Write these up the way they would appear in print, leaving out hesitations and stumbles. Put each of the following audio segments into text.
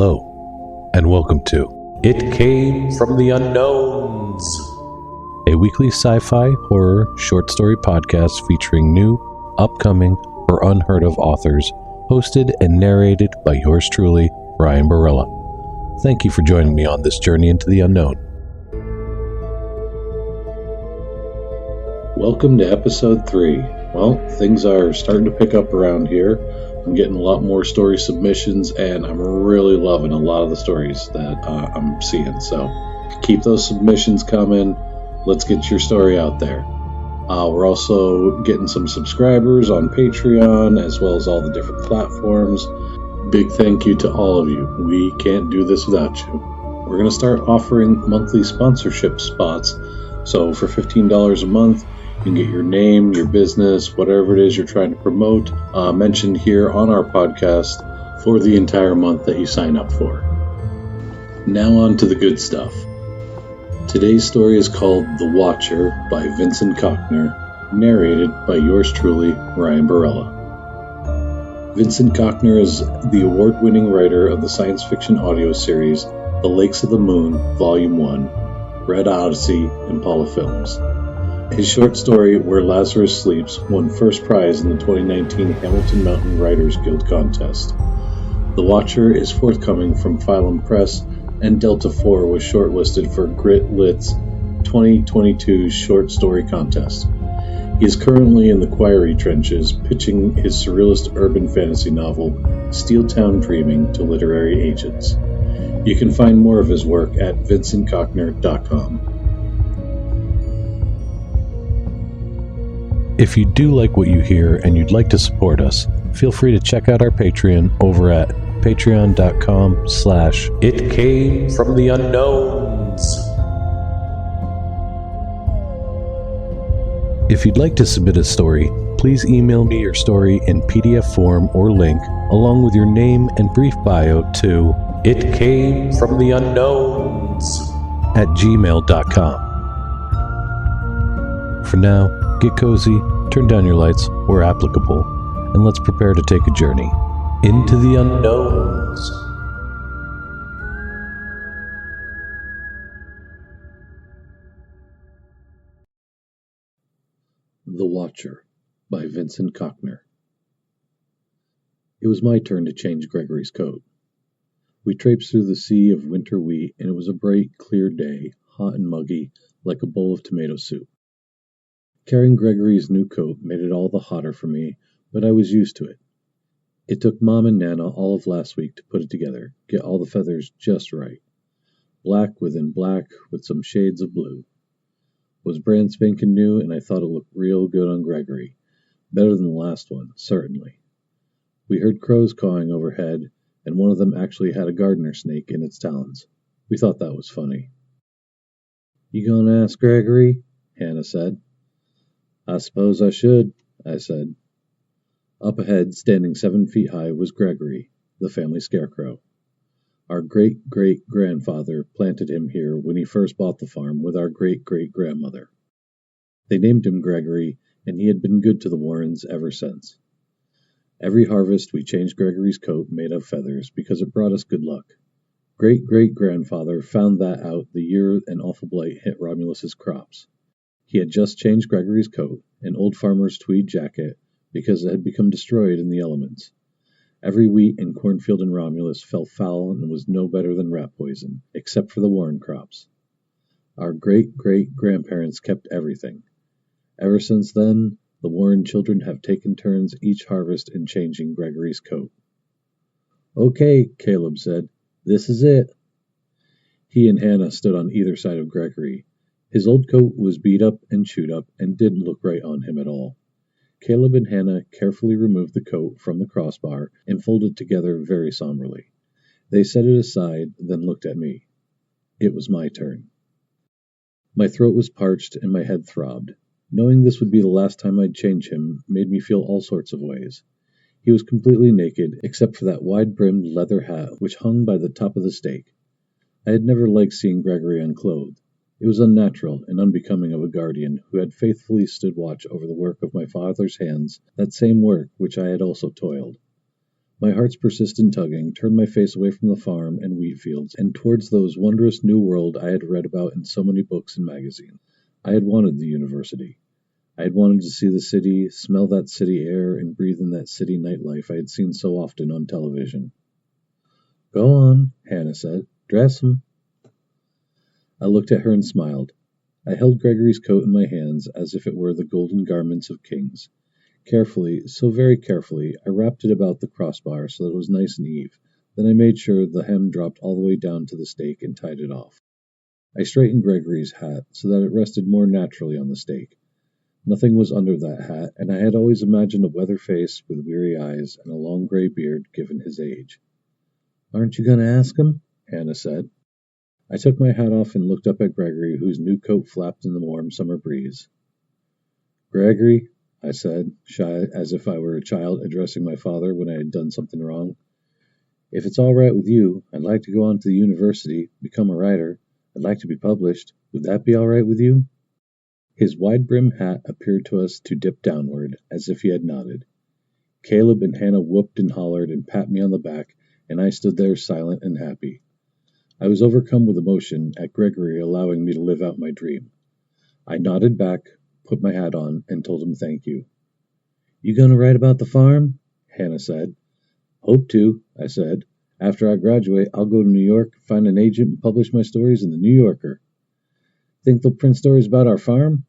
Hello, and welcome to It Came from the Unknowns, a weekly sci-fi, horror, short story podcast featuring new, upcoming, or unheard of authors, hosted and narrated by yours truly, Ryan Barella. Thank you for joining me on this journey into the unknown. Welcome to episode 3. Well, things are starting to pick up around here. I'm getting a lot more story submissions, and I'm really loving a lot of the stories that I'm seeing. So keep those submissions coming. Let's get your story out there. We're also getting some subscribers on Patreon, as well as all the different platforms. Big thank you to all of you. We can't do this without you. We're going to start offering monthly sponsorship spots. So for $15 a month, you can get your name, your business, whatever it is you're trying to promote, mentioned here on our podcast for the entire month that you sign up for. Now on to the good stuff. Today's story is called The Watcher by Vincent Kocznur, narrated by yours truly, Ryan Barella. Vincent Kocznur is the award-winning writer of the science fiction audio series The Lakes of the Moon, Volume 1, Red Odyssey, Impala Films. His short story, Where Lazarus Sleeps, won first prize in the 2019 Hamilton Mountain Writers Guild contest. The Watcher is forthcoming from Phylum Press, and Delta 4 was shortlisted for Grit Lit's 2022 short story contest. He is currently in the Quarry Trenches, pitching his surrealist urban fantasy novel, Steeltown Dreaming, to literary agents. You can find more of his work at vincentkocznur.com. If you do like what you hear and you'd like to support us, feel free to check out our Patreon over at patreon.com/itcamefromtheunknowns. If you'd like to submit a story, please email me your story in PDF form or link, along with your name and brief bio to itcamefromtheunknowns@gmail.com. For now, get cozy, turn down your lights where applicable, and let's prepare to take a journey into the unknowns. The Watcher by Vincent Kocznur. It was my turn to change Gregory's coat. We traipsed through the sea of winter wheat, and it was a bright, clear day, hot and muggy, like a bowl of tomato soup. Carrying Gregory's new coat made it all the hotter for me, but I was used to it. It took Mom and Nana all of last week to put it together, get all the feathers just right. Black within black, with some shades of blue. It was brand spanking new, and I thought it looked real good on Gregory. Better than the last one, certainly. We heard crows cawing overhead, and one of them actually had a gardener snake in its talons. We thought that was funny. "You gonna ask Gregory?" Hannah said. "I suppose I should," I said. Up ahead, standing 7 feet high, was Gregory, the family scarecrow. Our great-great-grandfather planted him here when he first bought the farm with our great-great-grandmother. They named him Gregory, and he had been good to the Warrens ever since. Every harvest we changed Gregory's coat made of feathers because it brought us good luck. Great-great-grandfather found that out the year an awful blight hit Romulus's crops. He had just changed Gregory's coat, an old farmer's tweed jacket, because it had become destroyed in the elements. Every wheat and cornfield in Romulus fell foul and was no better than rat poison, except for the Warren crops. Our great-great-grandparents kept everything. Ever since then, the Warren children have taken turns each harvest in changing Gregory's coat. "Okay," Caleb said. "This is it." He and Hannah stood on either side of Gregory. His old coat was beat up and chewed up and didn't look right on him at all. Caleb and Hannah carefully removed the coat from the crossbar and folded it together very somberly. They set it aside, then looked at me. It was my turn. My throat was parched and my head throbbed. Knowing this would be the last time I'd change him made me feel all sorts of ways. He was completely naked, except for that wide-brimmed leather hat which hung by the top of the stake. I had never liked seeing Gregory unclothed. It was unnatural and unbecoming of a guardian who had faithfully stood watch over the work of my father's hands, that same work which I had also toiled. My heart's persistent tugging turned my face away from the farm and wheat fields and towards those wondrous new world I had read about in so many books and magazines. I had wanted the university. I had wanted to see the city, smell that city air, and breathe in that city nightlife I had seen so often on television. Go on, Hannah said. Dress 'em. I looked at her and smiled. I held Gregory's coat in my hands as if it were the golden garments of kings. Carefully, so very carefully, I wrapped it about the crossbar so that it was nice and even. Then I made sure the hem dropped all the way down to the stake and tied it off. I straightened Gregory's hat so that it rested more naturally on the stake. Nothing was under that hat, and I had always imagined a weather face with weary eyes and a long gray beard given his age. Aren't you going to ask him? Hannah said. I took my hat off and looked up at Gregory, whose new coat flapped in the warm summer breeze. Gregory, I said, shy as if I were a child addressing my father when I had done something wrong. If it's all right with you, I'd like to go on to the university, become a writer. I'd like to be published. Would that be all right with you? His wide-brimmed hat appeared to us to dip downward, as if he had nodded. Caleb and Hannah whooped and hollered and pat me on the back, and I stood there silent and happy. I was overcome with emotion at Gregory allowing me to live out my dream. I nodded back, put my hat on, and told him thank you. You going to write about the farm? Hannah said. Hope to, I said. After I graduate, I'll go to New York, find an agent, and publish my stories in the New Yorker. Think they'll print stories about our farm?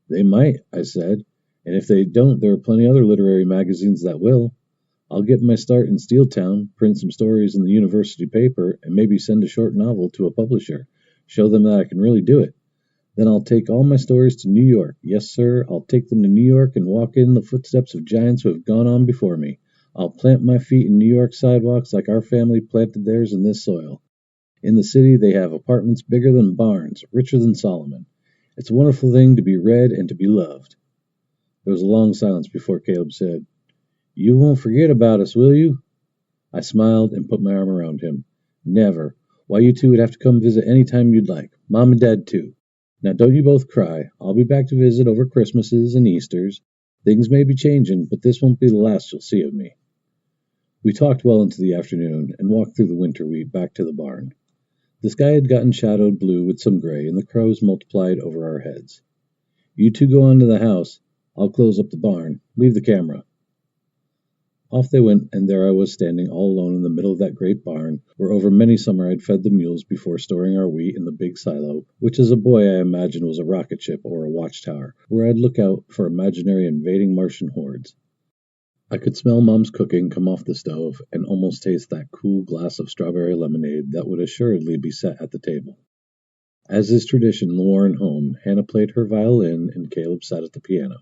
They might, I said. And if they don't, there are plenty other literary magazines that will. I'll get my start in Steeltown, print some stories in the university paper, and maybe send a short novel to a publisher. Show them that I can really do it. Then I'll take all my stories to New York. Yes, sir, I'll take them to New York and walk in the footsteps of giants who have gone on before me. I'll plant my feet in New York sidewalks like our family planted theirs in this soil. In the city, they have apartments bigger than barns, richer than Solomon. It's a wonderful thing to be read and to be loved. There was a long silence before Caleb said, You won't forget about us, will you? I smiled and put my arm around him. Never. Why, you two would have to come visit any time you'd like. Mom and Dad, too. Now, don't you both cry. I'll be back to visit over Christmases and Easters. Things may be changing, but this won't be the last you'll see of me. We talked well into the afternoon and walked through the winter wheat back to the barn. The sky had gotten shadowed blue with some gray, and the crows multiplied over our heads. You two go on to the house. I'll close up the barn. Leave the camera. Off they went, and there I was standing all alone in the middle of that great barn, where over many summer I'd fed the mules before storing our wheat in the big silo, which as a boy I imagined was a rocket ship or a watchtower, where I'd look out for imaginary invading Martian hordes. I could smell Mom's cooking come off the stove, and almost taste that cool glass of strawberry lemonade that would assuredly be set at the table. As is tradition in the Warren home, Hannah played her violin and Caleb sat at the piano.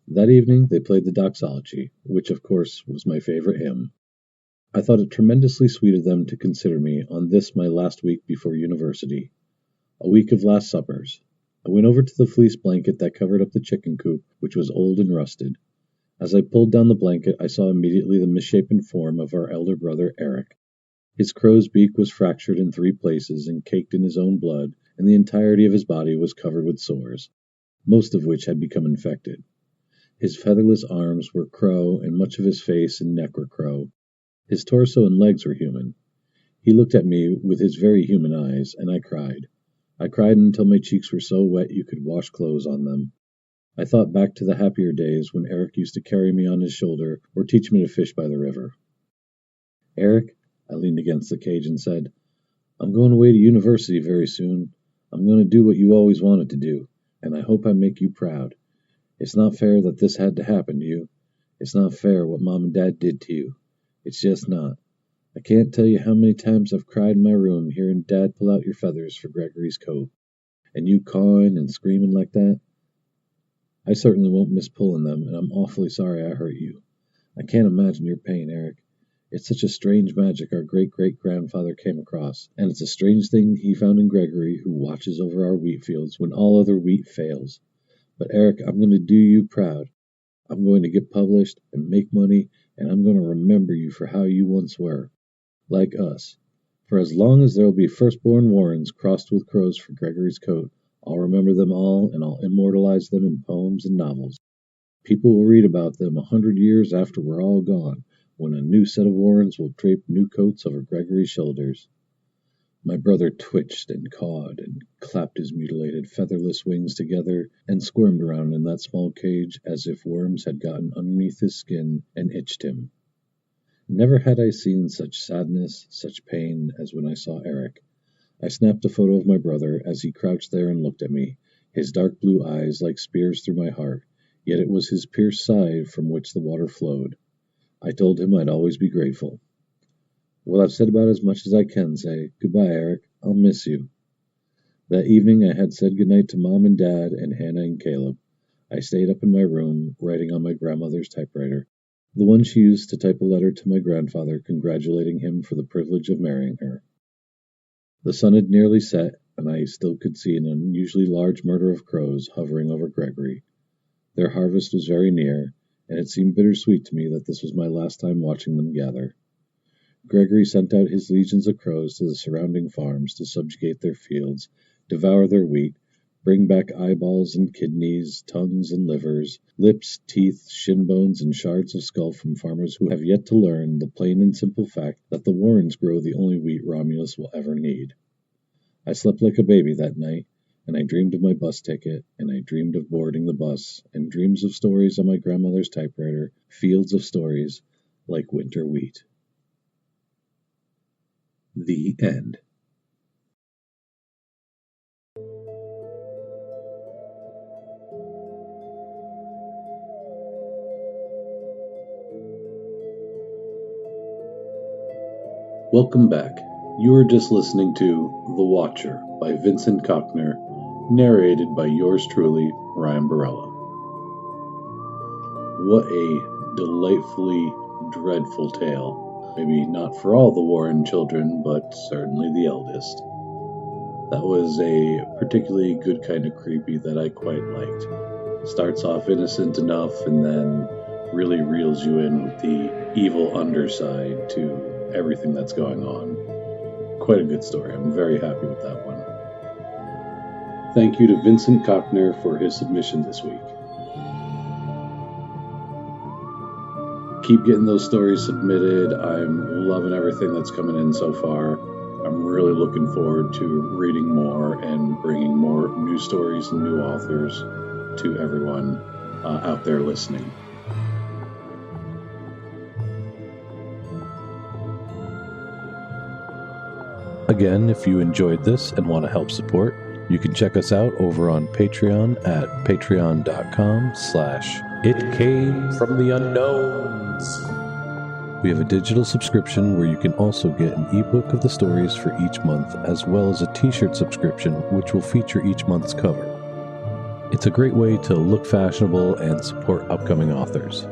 That evening they played the Doxology, which of course was my favorite hymn. I thought it tremendously sweet of them to consider me on this my last week before university. A week of last suppers. I went over to the fleece blanket that covered up the chicken coop, which was old and rusted. As I pulled down the blanket, I saw immediately the misshapen form of our elder brother Eric. His crow's beak was fractured in 3 places and caked in his own blood, and the entirety of his body was covered with sores, most of which had become infected. His featherless arms were crow, and much of his face and neck were crow. His torso and legs were human. He looked at me with his very human eyes, and I cried. I cried until my cheeks were so wet you could wash clothes on them. I thought back to the happier days when Eric used to carry me on his shoulder or teach me to fish by the river. Eric, I leaned against the cage and said, I'm going away to university very soon. I'm going to do what you always wanted to do, and I hope I make you proud. It's not fair that this had to happen to you. It's not fair what Mom and Dad did to you. It's just not. I can't tell you how many times I've cried in my room hearing Dad pull out your feathers for Gregory's coat, and you cawing and screaming like that. I certainly won't miss pulling them, and I'm awfully sorry I hurt you. I can't imagine your pain, Eric. It's such a strange magic our great-great-grandfather came across, and it's a strange thing he found in Gregory, who watches over our wheat fields when all other wheat fails. But Eric, I'm going to do you proud. I'm going to get published and make money, and I'm going to remember you for how you once were. Like us. For as long as there will be firstborn Warrens crossed with crows for Gregory's coat, I'll remember them all, and I'll immortalize them in poems and novels. People will read about them 100 years after we're all gone, when a new set of Warrens will drape new coats over Gregory's shoulders. My brother twitched and cawed and clapped his mutilated featherless wings together and squirmed around in that small cage as if worms had gotten underneath his skin and itched him. Never had I seen such sadness, such pain, as when I saw Eric. I snapped a photo of my brother as he crouched there and looked at me, his dark blue eyes like spears through my heart, yet it was his pierced side from which the water flowed. I told him I'd always be grateful. Well, I've said about as much as I can say. Goodbye, Eric. I'll miss you. That evening I had said goodnight to Mom and Dad and Hannah and Caleb. I stayed up in my room, writing on my grandmother's typewriter, the one she used to type a letter to my grandfather congratulating him for the privilege of marrying her. The sun had nearly set, and I still could see an unusually large murder of crows hovering over Gregory. Their harvest was very near, and it seemed bittersweet to me that this was my last time watching them gather. Gregory sent out his legions of crows to the surrounding farms to subjugate their fields, devour their wheat, bring back eyeballs and kidneys, tongues and livers, lips, teeth, shin bones, and shards of skull from farmers who have yet to learn the plain and simple fact that the Warrens grow the only wheat Romulus will ever need. I slept like a baby that night, and I dreamed of my bus ticket, and I dreamed of boarding the bus, and dreams of stories on my grandmother's typewriter, fields of stories, like winter wheat. The end. Welcome back. You are just listening to The Watcher by Vincent Kocznur, narrated by yours truly, Ryan Barella. What a delightfully dreadful tale. Maybe not for all the Warren children, but certainly the eldest. That was a particularly good kind of creepy that I quite liked. Starts off innocent enough and then really reels you in with the evil underside to everything that's going on. Quite a good story. I'm very happy with that one. Thank you to Vincent Kocznur for his submission this week. Keep getting those stories submitted. I'm loving everything that's coming in so far. I'm really looking forward to reading more and bringing more new stories and new authors to everyone out there listening. Again, if you enjoyed this and want to help support, you can check us out over on Patreon at patreon.com/itcamefromtheunknowns. We have a digital subscription where you can also get an ebook of the stories for each month, as well as a t-shirt subscription which will feature each month's cover. It's a great way to look fashionable and support upcoming authors.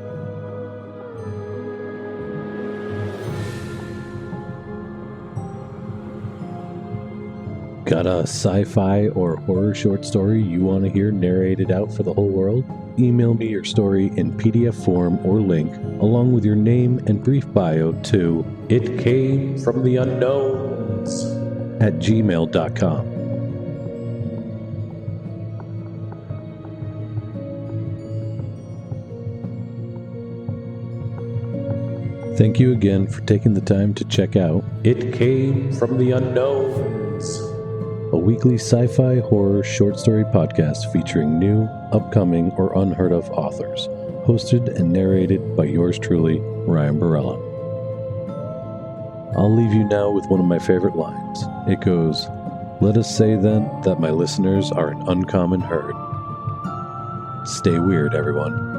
Got a sci-fi or horror short story you want to hear narrated out for the whole world? Email me your story in PDF form or link, along with your name and brief bio to itcamefromtheunknowns@gmail.com. Thank you again for taking the time to check out It Came From The Unknowns, a weekly sci-fi horror short story podcast featuring new, upcoming, or unheard of authors, hosted and narrated by yours truly, Ryan Barella. I'll leave you now with one of my favorite lines. It goes, "Let us say then that my listeners are an uncommon herd." Stay weird, everyone.